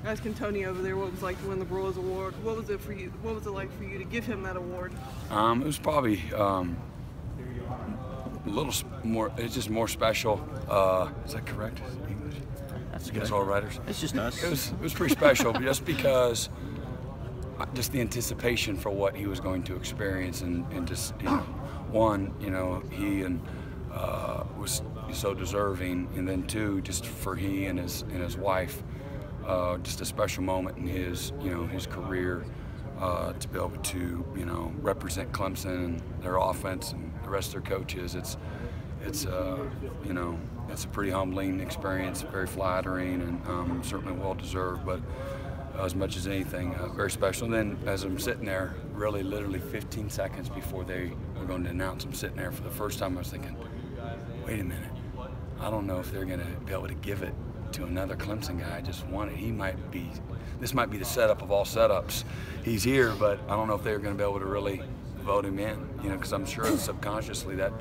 asking Tony over there what it was like to win the Broyles Award. What was it for you? What was it like for you to give him that award? It was probably a little more. It's just more special. Is that correct? English? That's good. Guys, all writers. It's just us. It was pretty special, just because. Just the anticipation for what he was going to experience, and just he was so deserving, and then two, just for he and his wife, just a special moment in his career, to be able to represent Clemson and their offense and the rest of their coaches. It's a pretty humbling experience, very flattering, and certainly well deserved, but. As much as anything, very special. And then as I'm sitting there, really literally 15 seconds before they were going to announce, I'm sitting there for the first time, I was thinking, wait a minute, I don't know if they're going to be able to give it to another Clemson guy. I just won it. This might be the setup of all setups. He's here, but I don't know if they're going to be able to really vote him in, because I'm sure subconsciously that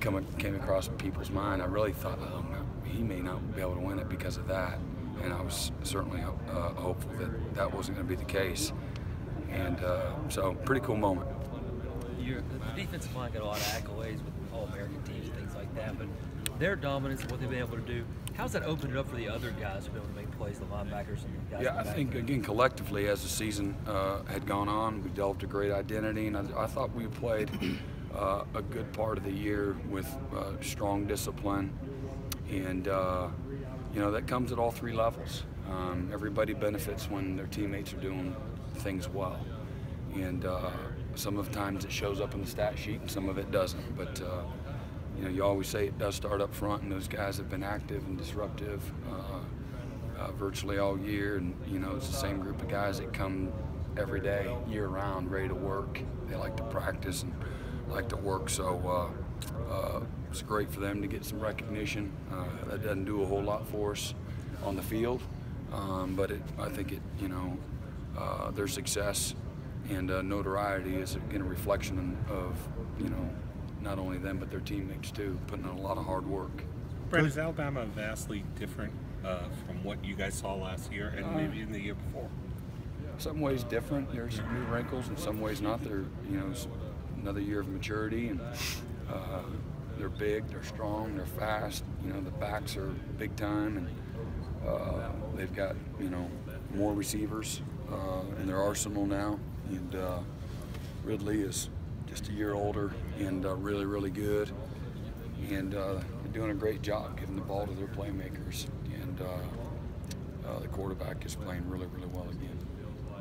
came across people's mind. I really thought, oh, no, he may not be able to win it because of that. And I was certainly hopeful that that wasn't going to be the case. And so, pretty cool moment. The defensive line got a lot of accolades with All-American teams and things like that, but their dominance and what they've been able to do, how's that opened it up for the other guys who've been able to make plays, the linebackers and the guys? Yeah, I think, again, collectively, as the season had gone on, we developed a great identity, and I thought we played a good part of the year with strong discipline. And that comes at all three levels. Everybody benefits when their teammates are doing things well. And some of the times it shows up in the stat sheet and some of it doesn't. But, you always say it does start up front, and those guys have been active and disruptive virtually all year. And, it's the same group of guys that come every day, year round, ready to work. They like to practice and like to work. So, it's great for them to get some recognition. That doesn't do a whole lot for us on the field, but I think their success and notoriety is again a reflection of not only them but their teammates too, putting in a lot of hard work. Brent, is Alabama vastly different from what you guys saw last year and maybe in the year before? Some ways different. There's some new wrinkles, in some ways not. They're another year of maturity, and they're big, they're strong, they're fast. The backs are big time, and they've got more receivers in their arsenal now. And Ridley is just a year older and really, really good. And they're doing a great job giving the ball to their playmakers. And the quarterback is playing really, really well again.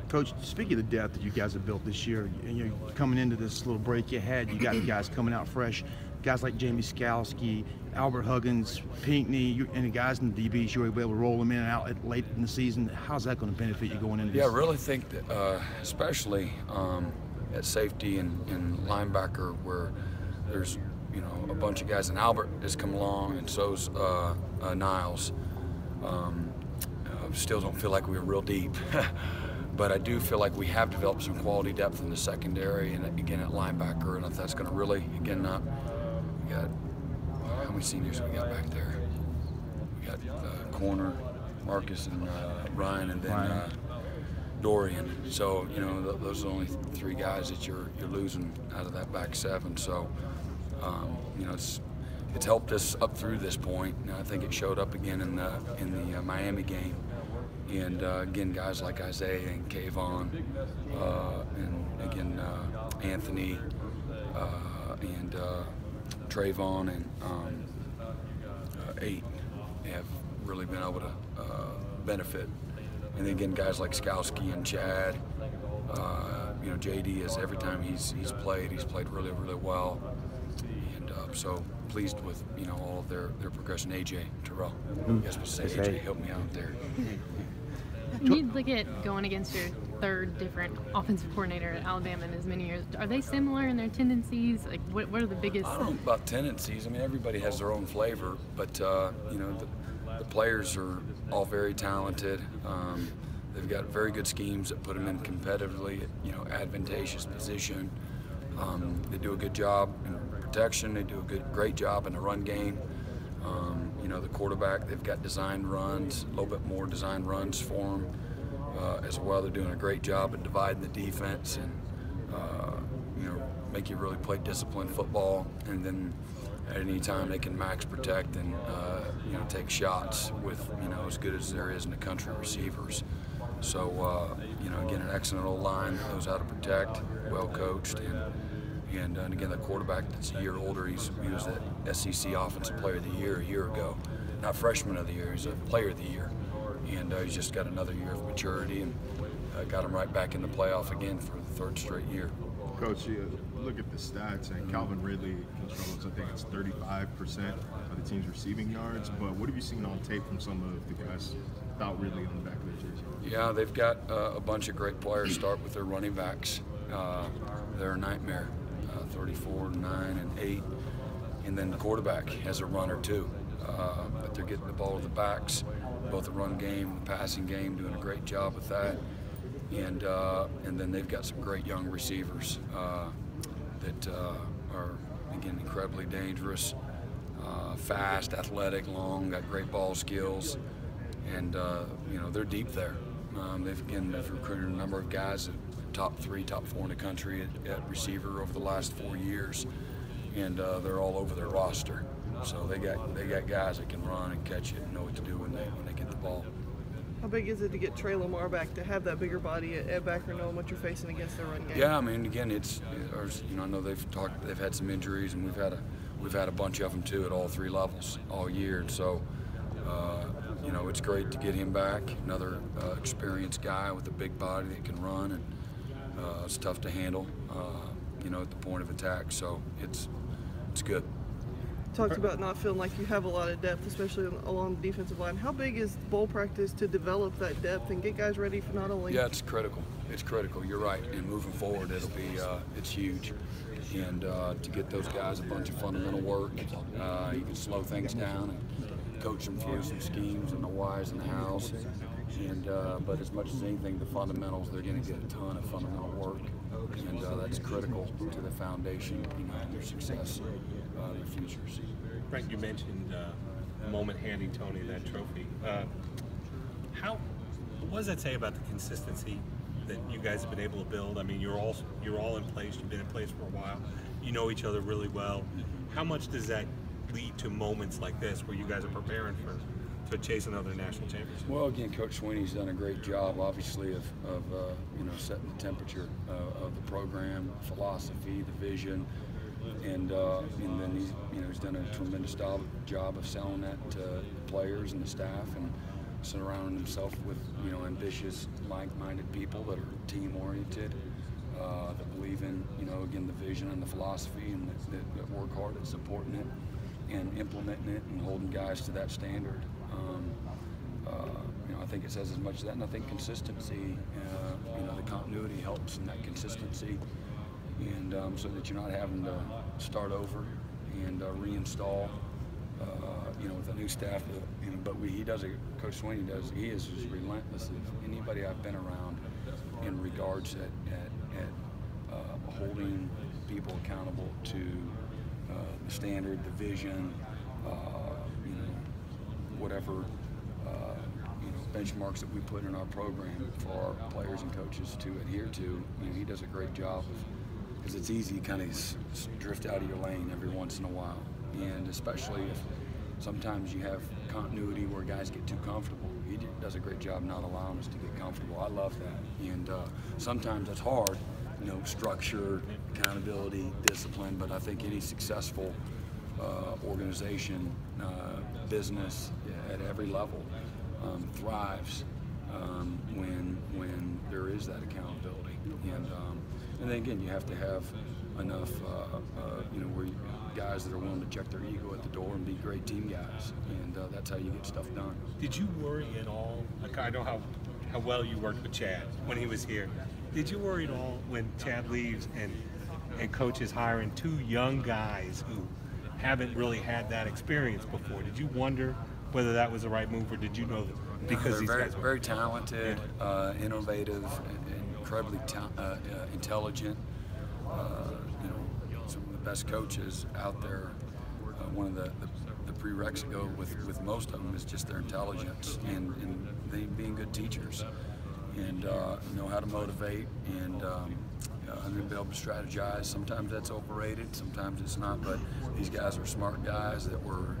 Coach, speaking of the depth that you guys have built this year, and coming into this little break you had, you got guys coming out fresh. Guys like Jamie Skalski, Albert Huggins, Pinckney, and the guys in the DBs, you were able to roll them in and out late in the season. How's that going to benefit you going into this? Yeah, I really think that, especially at safety and linebacker, where there's a bunch of guys, and Albert has come along, and so's Niles. Still don't feel like we were real deep. But I do feel like we have developed some quality depth in the secondary and again at linebacker, and if that's going to really, again, we got, how many seniors we got back there? We got corner, Marcus and Ryan, and then Dorian. So, those are the only three guys that you're losing out of that back seven. So, it's helped us up through this point, and I think it showed up again in the Miami game. And again, guys like Isaiah and Kayvon, and again Anthony and Trayvon and Eight have really been able to benefit. And then again, guys like Skalski and Chad, JD is every time he's played really, really well. And so pleased with all of their progression. AJ Terrell, yes, but say AJ, help me out there. When you look at going against your third different offensive coordinator at Alabama in as many years, are they similar in their tendencies? Like, what are the biggest? I don't know about tendencies. I mean, everybody has their own flavor, but the players are all very talented. They've got very good schemes that put them in competitively, advantageous position. They do a good job in protection. They do a great job in the run game. You know, the quarterback, they've got designed runs, a little bit more designed runs for him as well. They're doing a great job at dividing the defense and, you know, make you really play disciplined football. And then at any time they can max protect and, you know, take shots with, you know, as good as there is in the country receivers. So, you know, again, an excellent old line that knows how to protect, well coached, and again, the quarterback that's a year older, he was the SEC Offensive Player of the Year a year ago. Not Freshman of the Year, he's a Player of the Year. And he's just got another year of maturity and got him right back in the playoff again for the third straight year. Coach, you look at the stats, and Calvin Ridley controls, I think it's 35% of the team's receiving yards. But what have you seen on tape from some of the guys without Ridley on the back of their jersey? Yeah, they've got a bunch of great players. Start with their running backs. They're a nightmare, 34, 9, and 8. And then the quarterback has a runner too. But they're getting the ball to the backs, both the run game and the passing game, doing a great job with that. And then they've got some great young receivers that are, again, incredibly dangerous, fast, athletic, long, got great ball skills, and you know, they're deep there. They've recruited a number of guys at top 3, top 4 in the country at receiver over the last 4 years, and they're all over their roster. So they got guys that can run and catch it and know what to do when they get the ball. How big is it to get Trey Lamar back, to have that bigger body at backer, knowing what you're facing against the run game? Yeah, I mean, again, you know, I know they've had some injuries, and we've had a bunch of them too at all 3 levels all year. And so, you know, it's great to get him back. Another experienced guy with a big body that can run, and it's tough to handle, you know, at the point of attack. So it's good. Talked about not feeling like you have a lot of depth, especially along the defensive line. How big is bowl practice to develop that depth and get guys ready for not only? Yeah, it's critical. It's critical. You're right. And moving forward, it'll be it's huge. And to get those guys a bunch of fundamental work, you can slow things down and coach them through some schemes and the whys and the hows. And but as much as anything, the fundamentals, they're going to get a ton of fundamental work, and that's critical to the foundation, you know, and their success, their futures. Brent, you mentioned a moment handing Tony that trophy. What does that say about the consistency that you guys have been able to build? I mean, you're all in place. You've been in place for a while. You know each other really well. How much does that lead to moments like this where you guys are preparing to chase another national championship? Well, again, Coach Sweeney's done a great job, obviously, of you know, setting the temperature of the program, philosophy, the vision, and then he's done a tremendous job of selling that to the players and the staff, and surrounding himself with, you know, ambitious, like-minded people that are team-oriented, that believe in, you know, again, the vision and the philosophy, and that work hard at supporting it and implementing it and holding guys to that standard. You know, I think it says as much as that, and I think consistency, you know, the continuity helps in that consistency, and so that you're not having to start over and reinstall, you know, with a new staff. You know, but Coach Sweeney does. He is as relentless as anybody I've been around in regards at holding people accountable to the standard, the vision, you know, whatever you know, benchmarks that we put in our program for our players and coaches to adhere to. You know, he does a great job, because it's easy to kind of drift out of your lane every once in a while, and especially if sometimes you have continuity where guys get too comfortable. He does a great job not allowing us to get comfortable. I love that, and sometimes it's hard, you know, structure, accountability, discipline, but I think any successful organization, business at every level thrives when there is that accountability, and then again, you have to have enough you know, where guys that are willing to check their ego at the door and be great team guys, and that's how you get stuff done. Did you worry at all? Like, I know how well you worked with Chad when he was here. Did you worry at all when Chad leaves and Coach is hiring 2 young guys who haven't really had that experience before? Did you wonder whether that was the right move, or did you know that because these guys were very talented, innovative, and incredibly intelligent? You know, some of the best coaches out there. One of the prerequisite with most of them is just their intelligence and they being good teachers and know how to motivate and be able to strategize. Sometimes that's overrated, sometimes it's not, but these guys are smart guys that were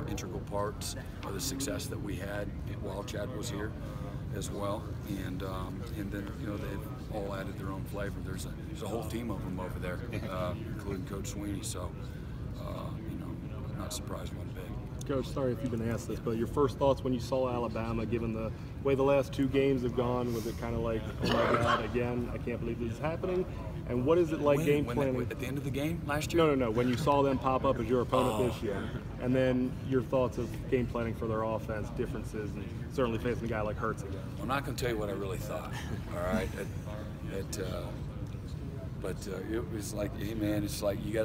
integral parts of the success that we had while Chad was here as well, and then they've all added their own flavor. There's a whole team of them over there, including Coach Sweeney. So not surprised one bit. Coach, sorry if you've been asked this, but your first thoughts when you saw Alabama, given the way the last 2 games have gone, was it kind of like, oh my God, again, I can't believe this is happening? And what is it like game planning? At the end of the game last year? No. When you saw them pop up as your opponent this year, and then your thoughts of game planning for their offense, differences, and certainly facing a guy like Hurts again. I'm not going to tell you what I really thought. All right, but it was like, hey man, it's like you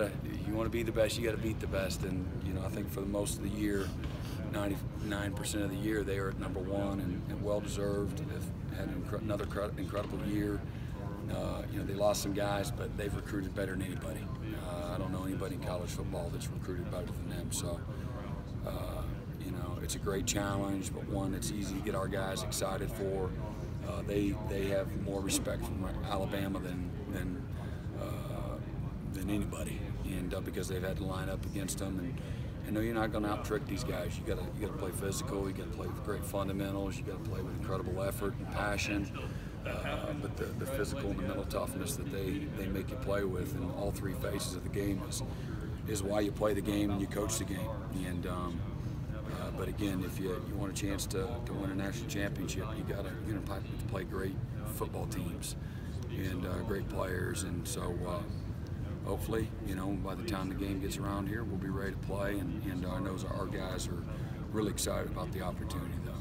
want to be the best, you got to beat the best, and I think for the most of the year, 99% of the year, they are at number 1 and well deserved. They've had another incredible year. They lost some guys, but they've recruited better than anybody. I don't know anybody in college football that's recruited better than them. So, it's a great challenge, but one that's easy to get our guys excited for. They have more respect from Alabama than anybody, and because they've had to line up against them. And you're not going to out-trick these guys. You got to play physical. You got to play with great fundamentals. You got to play with incredible effort and passion. But the physical and the mental toughness that they make you play with in all 3 phases of the game is why you play the game and you coach the game. And but again, if you want a chance to win a national championship, you're gonna play great football teams and great players. And so hopefully, by the time the game gets around here, we'll be ready to play. And I know our guys are really excited about the opportunity, though.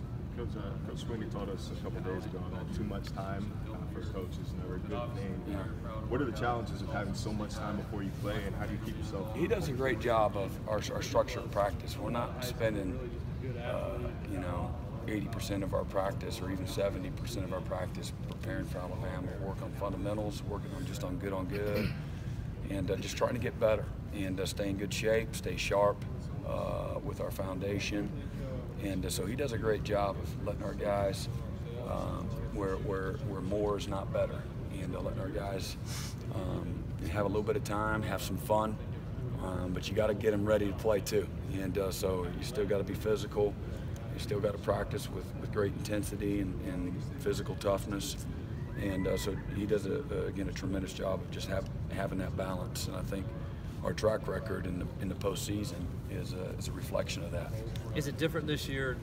Coach Sweeney taught us a couple of days ago that too much time for coaches is never a good thing. Yeah. What are the challenges of having so much time before you play, and how do you keep yourself? He does a great job of our structured practice. We're not spending, 80% of our practice or even 70% of our practice preparing for Alabama. We work on fundamentals, working on good, and just trying to get better and stay in good shape, stay sharp with our foundation. And so he does a great job of letting our guys where more is not better, and letting our guys have a little bit of time, have some fun, but you got to get them ready to play too. And so you still got to be physical. You still got to practice with great intensity and physical toughness. And so he does again a tremendous job of just having that balance. And I think our track record in the postseason is a reflection of that. Is it different this year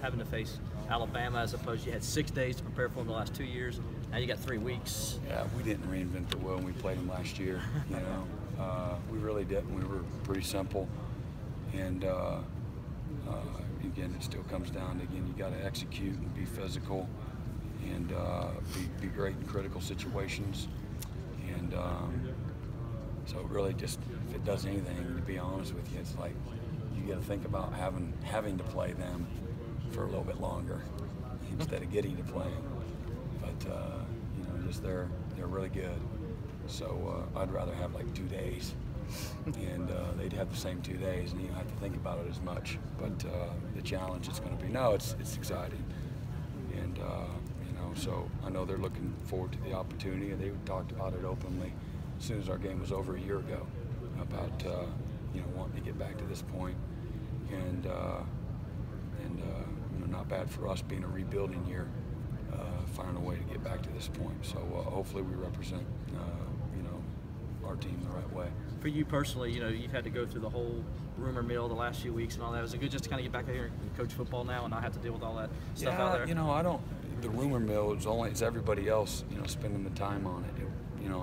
having to face Alabama as opposed to you had 6 days to prepare for them the last 2 years? Now you got 3 weeks. Yeah, we didn't reinvent the wheel when we played them last year. We really didn't. We were pretty simple, and again, it still comes down to you got to execute and be physical, and be great in critical situations, and so really just if it does anything, to be honest with you, it's like you got to think about having to play them for a little bit longer instead of getting to play them. But just they're really good. So I'd rather have like 2 days, and they'd have the same 2 days, and you don't have to think about it as much. But the challenge is going to be it's exciting, and so I know they're looking forward to the opportunity, and they talked about it openly as soon as our game was over a year ago about wanting to get back to this point, and not bad for us being a rebuilding year, finding a way to get back to this point. So hopefully we represent our team the right way. For you personally, you've had to go through the whole rumor mill the last few weeks and all that. Was it good just to kind of get back out here and coach football now and not have to deal with all that stuff out there? I don't. The rumor mill is everybody else, spending the time on it.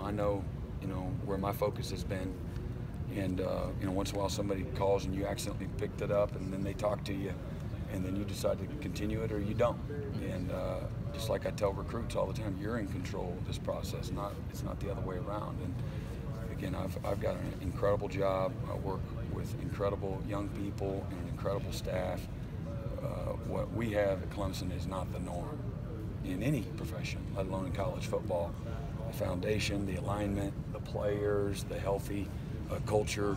I know, where my focus has been, and once in a while somebody calls and you accidentally picked it up, and then they talk to you, and then you decide to continue it or you don't. And just like I tell recruits all the time, you're in control of this process. It's not the other way around. And again, I've got an incredible job. I work with incredible young people and an incredible staff. What we have at Clemson is not the norm in any profession, let alone in college football. The foundation, the alignment, the players, the healthy culture,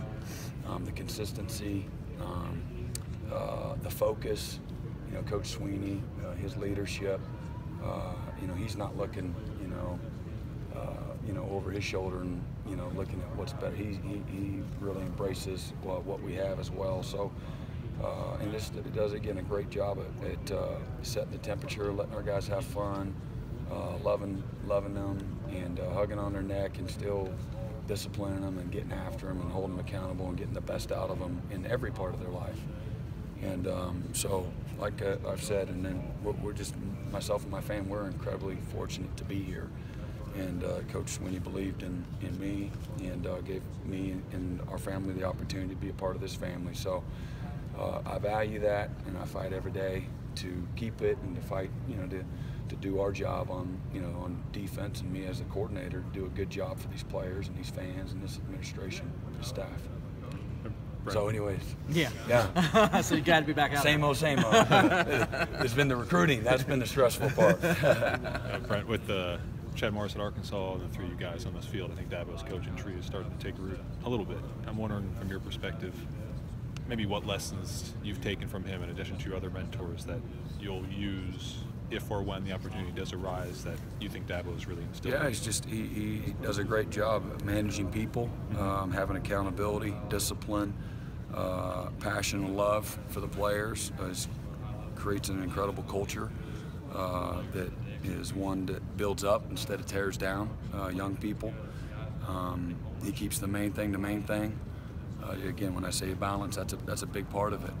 the consistency, the focus, you know, Coach Sweeney, his leadership. You know, he's not looking, you know, over his shoulder and, you know, looking at what's better. He really embraces what we have as well. So, and just does again a great job at setting the temperature, letting our guys have fun, loving them, and hugging on their neck, and still disciplining them and getting after them and holding them accountable and getting the best out of them in every part of their life. And so, like I've said, and then we're just, myself and my family, we're incredibly fortunate to be here. And Coach Sweeney believed in me and gave me and our family the opportunity to be a part of this family. So I value that, and I fight every day to keep it, and to fight, you know, to do our job on, you know, on defense, and me as the coordinator to do a good job for these players and these fans and this administration, the staff. So anyways. Yeah. So you got to be back out Same there. old, same old. It's been the recruiting. That's been the stressful part. Brent, with Chad Morris at Arkansas and the three of you guys on this field, I think Dabo's coaching tree is starting to take root a little bit. I'm wondering, from your perspective, maybe what lessons you've taken from him in addition to your other mentors that you'll use if or when the opportunity does arise that you think Dabo is really instilled? Yeah, he's just, he does a great job of managing people, having accountability, discipline, passion and love for the players. Creates an incredible culture that is one that builds up instead of tears down young people. He keeps the main thing the main thing. Again, when I say balance, that's a big part of it.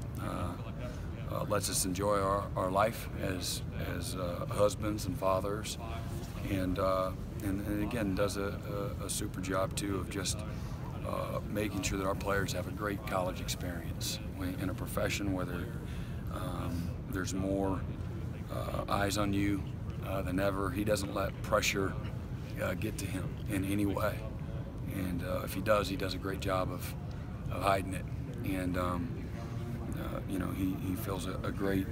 Lets us enjoy our life as husbands and fathers, and again does a super job too of just making sure that our players have a great college experience in a profession where there's more eyes on you than ever. He doesn't let pressure get to him in any way, and if he does a great job of hiding it. And you know, he feels a great